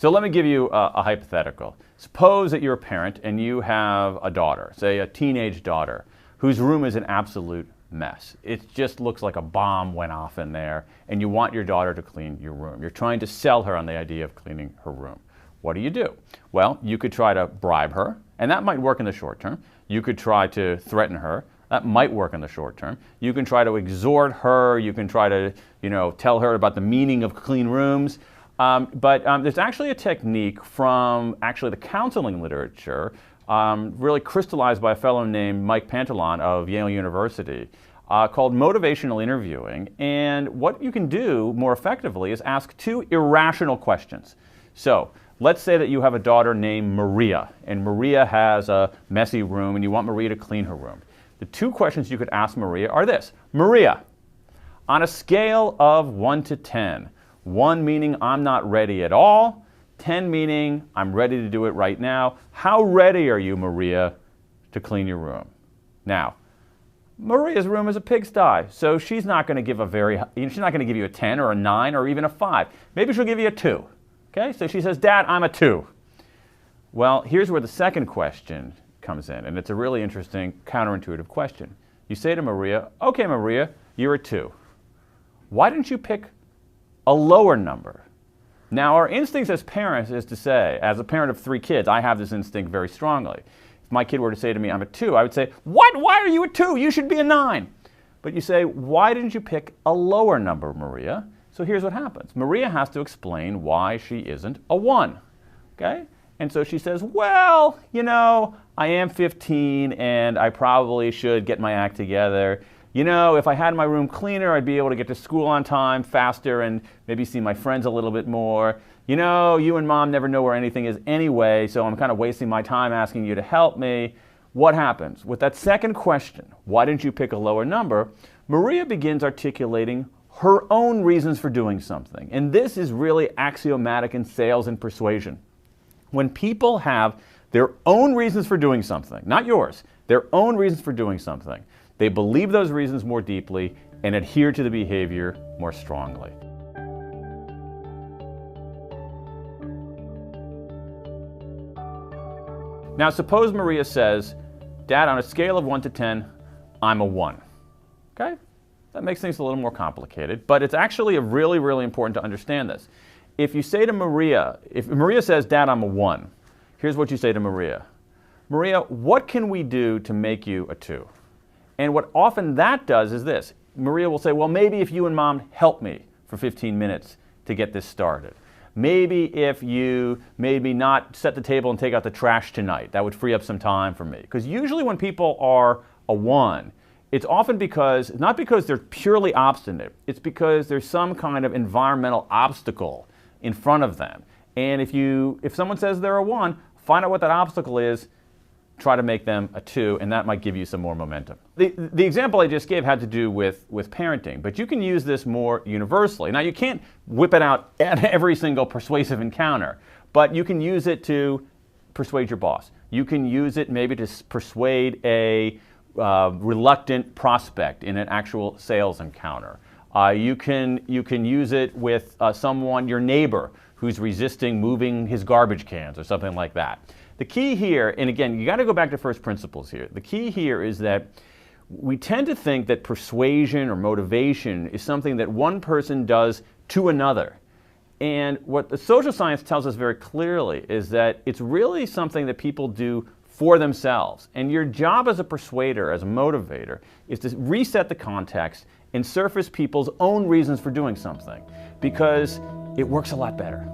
So let me give you a hypothetical. Suppose that you're a parent and you have a daughter, say a teenage daughter, whose room is an absolute mess. It just looks like a bomb went off in there, and you want your daughter to clean your room. You're trying to sell her on the idea of cleaning her room. What do? Well, you could try to bribe her, and that might work in the short term. You could try to threaten her. That might work in the short term. You can try to exhort her. You can try to, tell her about the meaning of clean rooms. But there's actually a technique from the counseling literature, really crystallized by a fellow named Mike Pantalon of Yale University, called motivational interviewing. And what you can do more effectively is ask two irrational questions. So let's say that you have a daughter named Maria, and Maria has a messy room, and you want Maria to clean her room. The two questions you could ask Maria are this. Maria, on a scale of 1 to 10, 1 meaning I'm not ready at all, 10 meaning I'm ready to do it right now, how ready are you, Maria, to clean your room? Now, Maria's room is a pigsty, so she's not going to give you a 10 or a 9 or even a 5. Maybe she'll give you a 2. Okay, so she says, Dad, I'm a 2. Well, here's where the second question comes in, and it's a really interesting counterintuitive question. You say to Maria, okay, Maria, you're a 2. Why didn't you pick a lower number? Now, our instincts as parents is to say, as a parent of 3 kids, I have this instinct very strongly. If my kid were to say to me, I'm a 2, I would say, what? Why are you a 2? You should be a 9. But you say, why didn't you pick a lower number, Maria? So here's what happens. Maria has to explain why she isn't a 1. Okay? And so she says, well, I am 15 and I probably should get my act together. If I had my room cleaner, I'd be able to get to school on time faster and maybe see my friends a little bit more. You and Mom never know where anything is anyway, so I'm kind of wasting my time asking you to help me. What happens? With that second question, why didn't you pick a lower number, Maria begins articulating her own reasons for doing something. And this is really axiomatic in sales and persuasion. When people have their own reasons for doing something, not yours, their own reasons for doing something, they believe those reasons more deeply and adhere to the behavior more strongly. Now, suppose Maria says, Dad, on a scale of 1 to 10, I'm a 1. Okay? That makes things a little more complicated, but it's actually really, really important to understand this. If you say to Maria, if Maria says, Dad, I'm a 1, here's what you say to Maria. Maria, what can we do to make you a 2? And what often that does is this. Maria will say, well, maybe if you and Mom help me for 15 minutes to get this started. Maybe if you made me not set the table and take out the trash tonight, that would free up some time for me. Because usually when people are a 1, it's often not because they're purely obstinate, it's because there's some kind of environmental obstacle in front of them. And if someone says they're a 1, find out what that obstacle is, try to make them a 2, and that might give you some more momentum. The example I just gave had to do with parenting, but you can use this more universally. Now, you can't whip it out at every single persuasive encounter, but you can use it to persuade your boss. You can use it maybe to persuade a reluctant prospect in an actual sales encounter. You can use it with someone, your neighbor, who's resisting moving his garbage cans or something like that. The key here, and again, you got to go back to first principles here. The key here is that we tend to think that persuasion or motivation is something that one person does to another. And what the social science tells us very clearly is that it's really something that people do for themselves. And your job as a persuader, as a motivator, is to reset the context and surface people's own reasons for doing something, because it works a lot better.